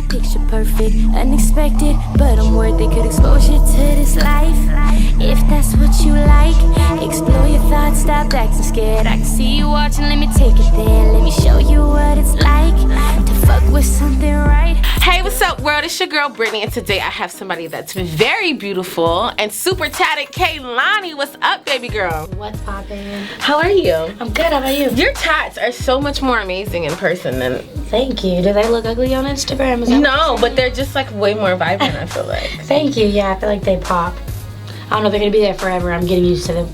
Picture perfect, unexpected, but I'm worth it. Could expose you to this life if that's what you like. Explore your thoughts, stop acting scared. I can see you watching, let me take it there. Let me show you what it's like to fuck with something right. Hey, what's up world? It's your girl Brittany, and today I have somebody that's very beautiful and super tatted. Kehlani, what's up, baby girl? What's poppin'? How are you? I'm good, how about you? Your tats are so much more amazing in person than... Thank you. Do they look ugly on Instagram? Is that no, but they're just like way more vibrant, I feel like. Thank you. Yeah, I feel like they pop. I don't know if they're gonna be there forever. I'm getting used to them.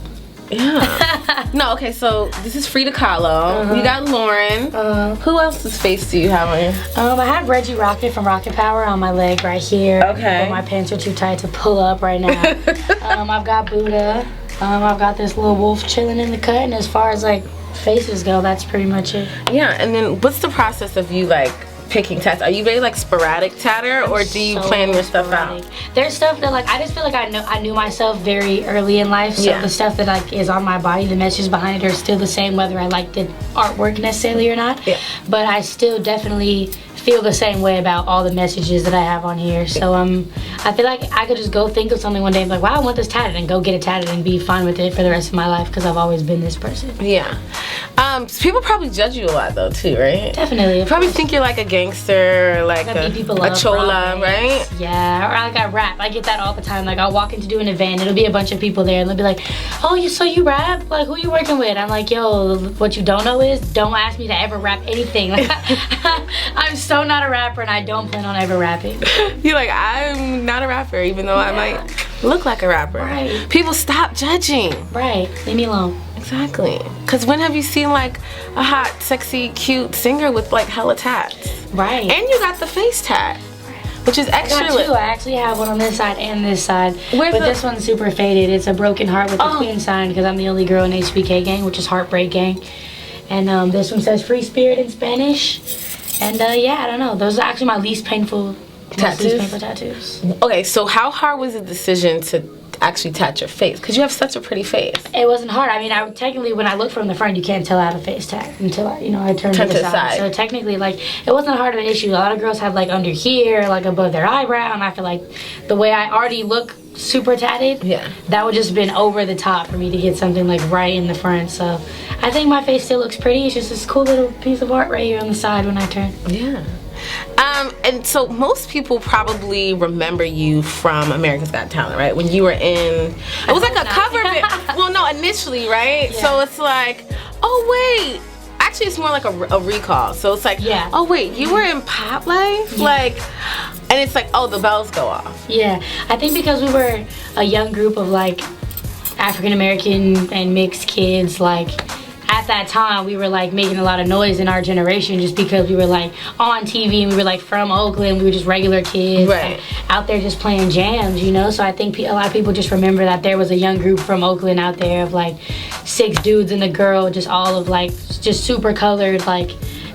Yeah. No, okay, so this is Frida Kahlo. You got Lauren. Who else's face do you have on you? I have Reggie Rocket from Rocket Power on my leg right here. Okay. But my pants are too tight to pull up right now. I've got Buddha. I've got this little wolf chilling in the cut, and as far as like faces go, that's pretty much it. Yeah, and then what's the process of you like picking tats? Are you very like sporadic tatter, or do you plan your stuff out? There's stuff that like I just feel like I knew myself very early in life, so the stuff that like is on my body, the messages behind it are still the same whether I like the artwork necessarily or not. Yeah. But I still definitely feel the same way about all the messages that I have on here. So I feel like I could just go think of something one day and be like, wow, I want this tatted, and go get it tatted and be fine with it for the rest of my life because I've always been this person. Yeah. People probably judge you a lot though too, right? Definitely. Probably think you're like a gangster, or like a chola, right? Yeah, or like I rap. I get that all the time. Like I'll walk into do an event, it'll be a bunch of people there, and they'll be like, oh, you rap? Like who you working with? I'm like, yo, what you don't know is don't ask me to ever rap anything. Like I'm so not a rapper, and I don't plan on ever rapping. You're like, I'm not a rapper, even though I might look like a rapper. Right. People stop judging. Right. Leave me alone. Exactly. Because when have you seen like a hot, sexy, cute singer with like hella tats? Right. And you got the face tat, which is extra. I got two. I actually have one on this side and this side. But this one's super faded. It's a broken heart with a queen sign because I'm the only girl in HBK gang, which is Heartbreak Gang. And this one says Free Spirit in Spanish. And yeah, I don't know. Those are actually my least painful tattoos. Okay, so how hard was the decision to actually tat your face? Because you have such a pretty face. It wasn't hard. I mean, technically when I look from the front, you can't tell I have a face tat until I turn to the side. So technically, like, it wasn't hard of an issue. A lot of girls have like under here, like above their eyebrow, and I feel like the way I already look super tatted, that would just been over the top for me to get something like right in the front. So I think my face still looks pretty. It's just this cool little piece of art right here on the side when I turn. Yeah. And so most people probably remember you from America's Got Talent, right? When you were in, it was like a cover bit. Well, no, initially, right? Yeah. So it's like, oh wait, actually it's more like a recall. So it's like, oh wait, you were in Pop Life? Yeah. Like, and it's like, oh, the bells go off. Yeah, I think because we were a young group of like African American and mixed kids, like at that time we were like making a lot of noise in our generation just because we were like on TV and we were like from Oakland. We were just regular kids, right, out there just playing jams, you know. So I think a lot of people just remember that there was a young group from Oakland out there of like 6 dudes and a girl, just all of like just super colored, like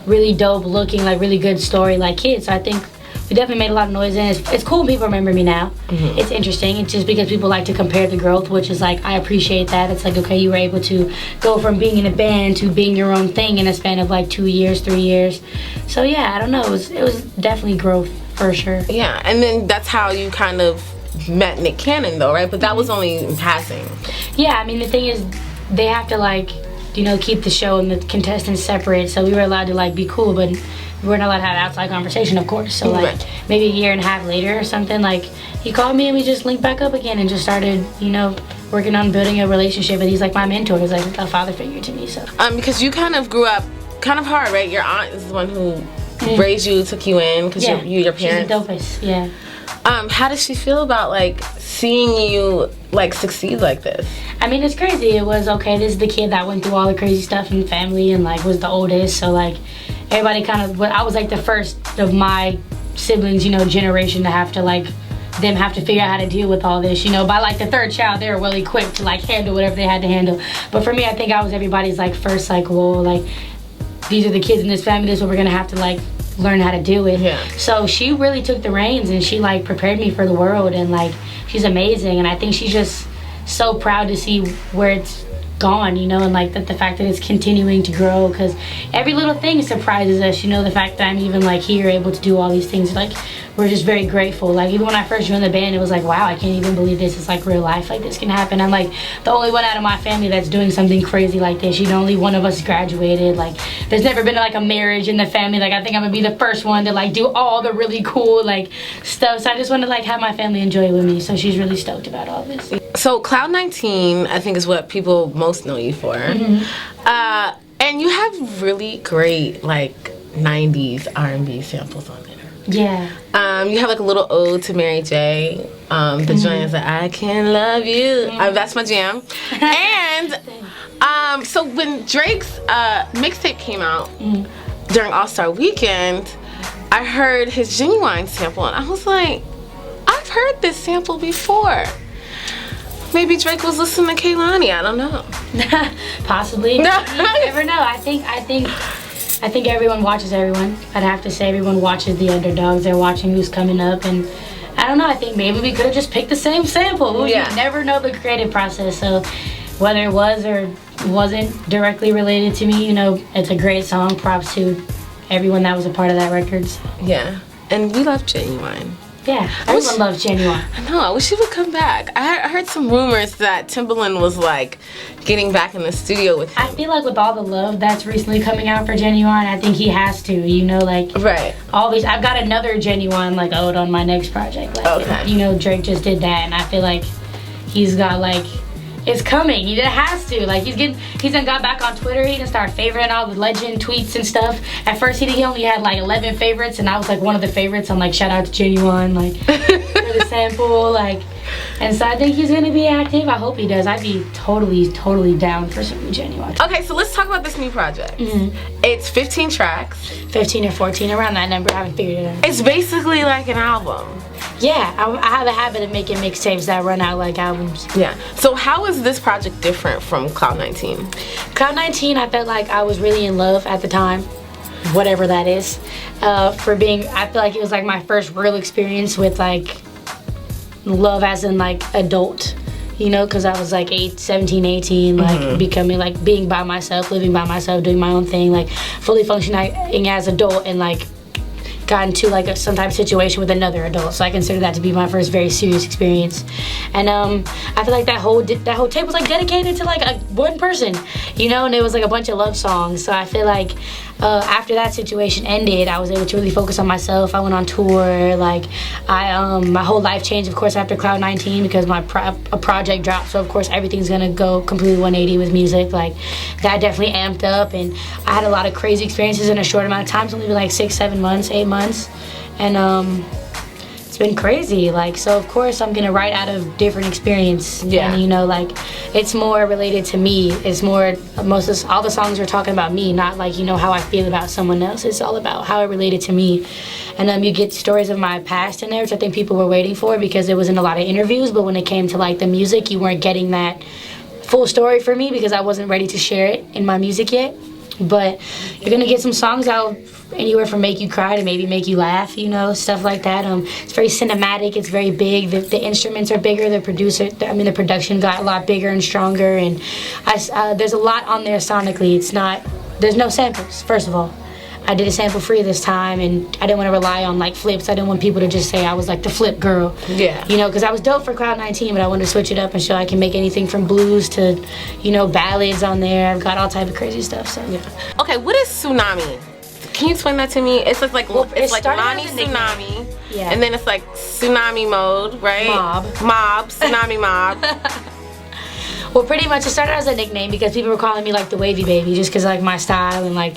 really dope looking, like really good story like kids. So I think we definitely made a lot of noise, and it's cool when people remember me now. It's interesting. It's just because people like to compare the growth, which is like, I appreciate that. It's like, okay, you were able to go from being in a band to being your own thing in a span of like 2 years, 3 years. So yeah, I don't know. It was definitely growth for sure. Yeah, and then that's how you kind of met Nick Cannon though, right? But that was only in passing. Yeah, I mean, the thing is, they have to like, you know, keep the show and the contestants separate. So we were allowed to like be cool, but we weren't allowed to have outside conversation, of course. So like maybe a year and a half later or something, like he called me and we just linked back up again and just started, you know, working on building a relationship. And he's like my mentor. He's like a father figure to me. So because you kind of grew up kind of hard, right? Your aunt is the one who raised you, took you in because your parents. She's the dopest. Yeah. How does she feel about like seeing you like succeed like this? I mean, it's crazy. It was okay. This is the kid that went through all the crazy stuff in the family and like was the oldest. So like everybody kind of, I was like the first of my siblings, you know, generation to have to like, them have to figure out how to deal with all this, you know. By like the 3rd child, they were well equipped to like handle whatever they had to handle. But for me, I think I was everybody's like first, like, whoa, like these are the kids in this family, this is what we're gonna have to like learn how to deal with. So she really took the reins and she like prepared me for the world, and like she's amazing, and I think she's just so proud to see where it's gone, you know, and like that the fact that it's continuing to grow, because every little thing surprises us, you know, the fact that I'm even like here able to do all these things, like we're just very grateful. Like even when I first joined the band, it was like, wow, I can't even believe this is like real life, like this can happen. I'm like the only one out of my family that's doing something crazy like this, you know, only one of us graduated. Like there's never been like a marriage in the family. Like I think I'm gonna be the first one to like do all the really cool like stuff, so I just want to like have my family enjoy it with me. So she's really stoked about all this. So Cloud 19, I think, is what people most know you for. And you have really great like 90s R&B samples on there. Yeah. You have like a little ode to Mary J. The joint is like, I can love you. That's my jam. And so when Drake's mixtape came out during All-Star Weekend, I heard his Genuine sample, and I was like, I've heard this sample before. Maybe Drake was listening to Kehlani. I don't know. Possibly. You never know. I think everyone watches everyone. I'd have to say everyone watches the underdogs. They're watching who's coming up, and I don't know. I think maybe we could have just picked the same sample. You never know the creative process. So whether it was or wasn't directly related to me, you know, it's a great song. Props to everyone that was a part of that records. Yeah, and we love Genuine. Yeah, everyone loves Genuine. I know, I wish he would come back. I heard some rumors that Timbaland was like getting back in the studio with him. I feel like with all the love that's recently coming out for Genuine, I think he has to, you know, like all these. I've got another Genuine like ode on my next project. Like, you know, Drake just did that, and I feel like he's got like, it's coming. He has to. Like he's done got back on Twitter. He done started favoriting all the legend tweets and stuff. At first he only had like 11 favorites, and I was like one of the favorites. I'm like, shout out to Genuine, like for the sample, like. And so I think he's gonna be active. I hope he does. I'd be totally down for some Genuine. Okay, so let's talk about this new project. It's 15 tracks. 15 or 14, around that number. I haven't figured it out. It's basically like an album. Yeah, I have a habit of making mixtapes that run out like albums. Yeah. So how is this project different from Cloud 19? Cloud 19, I felt like I was really in love at the time, whatever that is. I feel like it was like my first real experience with like love as in like adult, you know, because I was like 17, 18, like becoming like being by myself, living by myself, doing my own thing, like fully functioning as adult, and like got into like some type of situation with another adult. So I consider that to be my first very serious experience. And I feel like that whole tape was like dedicated to like one person, you know, and it was like a bunch of love songs. So I feel like after that situation ended, I was able to really focus on myself. I went on tour. Like my whole life changed, of course, after Cloud 19, because a project dropped. So of course everything's gonna go completely 180 with music. Like that definitely amped up, and I had a lot of crazy experiences in a short amount of time. It's only been like 6, 7 months, 8 months, and it's been crazy. Like, so of course I'm gonna write out of different experience. And you know, like it's more related to me. It's more, all the songs are talking about me, not like, you know, how I feel about someone else. It's all about how it related to me. And you get stories of my past in there, which I think people were waiting for, because it was in a lot of interviews, but when it came to like the music, you weren't getting that full story for me because I wasn't ready to share it in my music yet. But you're gonna get some songs out anywhere from make you cry to maybe make you laugh, you know, stuff like that. It's very cinematic. It's very big. The instruments are bigger. The production got a lot bigger and stronger. And there's a lot on there sonically. There's no samples, first of all. I did a sample free this time, and I didn't want to rely on like flips. I didn't want people to just say I was like the flip girl. Yeah. You know, because I was dope for Cloud 19, but I wanted to switch it up and show I can make anything from blues to, you know, ballads on there. I've got all type of crazy stuff. So yeah. Okay, what is Tsunami? Can you explain that to me? It's like it's like Lonnie Tsunami, and then it's like Tsunami mode, right? Mob, Tsunami Mob. Well, pretty much it started as a nickname because people were calling me like the wavy baby, just because like my style, and like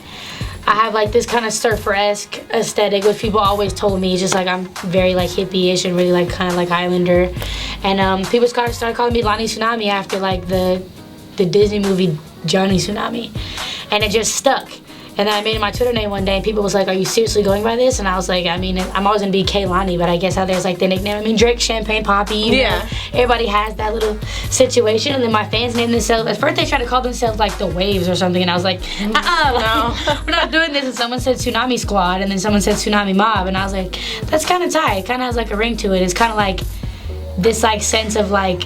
I have like this kind of surfer-esque aesthetic, which people always told me, just like I'm very like hippie-ish and really like kind of like Islander. And people started calling me Lonnie Tsunami after like the Disney movie Johnny Tsunami, and it just stuck. And then I made it my Twitter name one day, and people was like, are you seriously going by this? And I was like, I mean, I'm always gonna be Kehlani, but I guess how there's like the nickname. I mean, Drake, Champagne Poppy, you know, everybody has that little situation. And then my fans named themselves, at first they tried to call themselves like the Waves or something, and I was like, no, we're not doing this. And someone said Tsunami Squad, and then someone said Tsunami Mob, and I was like, that's kind of tight. It kind of has like a ring to it. It's kind of like this like sense of like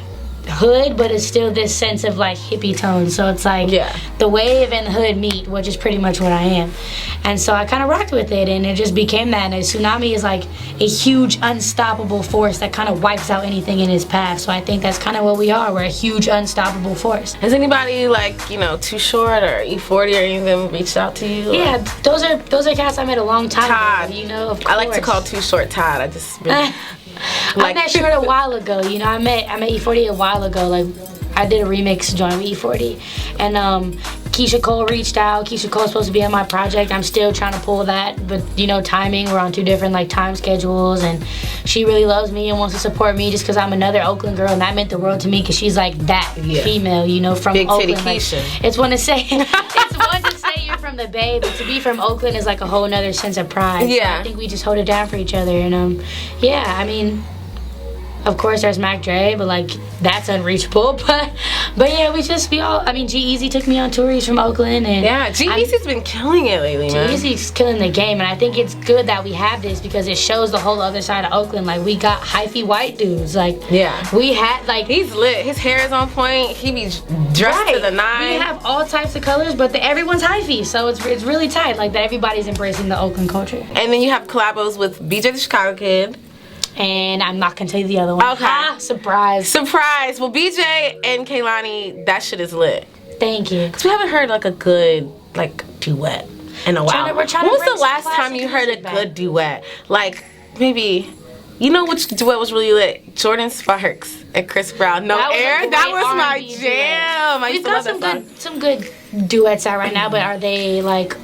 hood, but it's still this sense of like hippie tone. So it's like the wave and the hood meet, which is pretty much what I am. And so I kind of rocked with it, and it just became that. And Tsunami is like a huge unstoppable force that kind of wipes out anything in its path. So I think that's kind of what we are. We're a huge unstoppable force. Has anybody like, you know, Too Short or E40 or any of them reached out to you? Yeah, those are cats I met a long time ago, you know, of course. I like to call Too Short Todd. I just really I met Short a while ago, you know. I met E40 a while ago. Like, I did a remix joint with E40, and Keisha Cole reached out. Keisha Cole's supposed to be on my project. I'm still trying to pull that, but you know, timing. We're on 2 different like time schedules, and she really loves me and wants to support me just because I'm another Oakland girl, and that meant the world to me because she's like that female, you know, from Big Oakland. titty Keisha. Like, it's one to say you're from the Bay, but to be from Oakland is like a whole nother sense of pride. Yeah, so I think we just hold it down for each other, and yeah, I mean. Of course, there's Mac Dre, but like that's unreachable. But yeah, we all. I mean, G-Eazy took me on tour. He's from Oakland, and yeah, G-Eazy's been killing it lately, man. G-Eazy's killing the game, and I think it's good that we have this because it shows the whole other side of Oakland. Like we got hyphy white dudes. Like we had like he's lit. His hair is on point. He be dressed to the nine. We have all types of colors, but everyone's hyphy, so it's really tight. Like that everybody's embracing the Oakland culture. And then you have collabos with BJ the Chicago Kid. And I'm not gonna tell you the other one. Okay. Surprise. Surprise. Well, BJ and Kehlani, that shit is lit. Thank you. Because we haven't heard like a good like duet in a while. When was the last time you heard a good duet? Like maybe, you know which duet was really lit? Jordan Sparks and Chris Brown. No Air. That was my jam. I used to love that song. Some good duets out right now, but are they like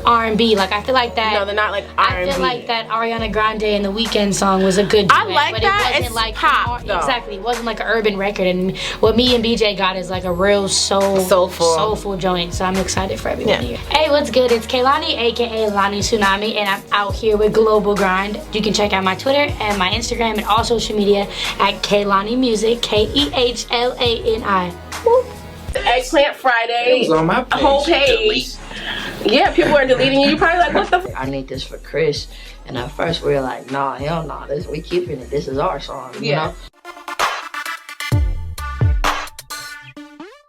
R&B? Like I feel like that. No, they're not like R&B. I feel like that Ariana Grande and The Weeknd song was a good duet. I like but that. It wasn't it's like pop, though. Exactly. It wasn't like an urban record. And what me and BJ got is like a real soulful joint. So I'm excited for everyone here. Hey, what's good? It's Kehlani, aka Lani Tsunami, and I'm out here with GlobalGrind. You can check out my Twitter and my Instagram and all social media at Kehlani Music, KEHLANI. Woo. Eggplant Friday. It was on my page. Whole page. Yeah, people are deleting you. You're probably like, what the f? I need this for Chris. And at first we were like, nah, hell nah. We keeping it. This is our song, you know?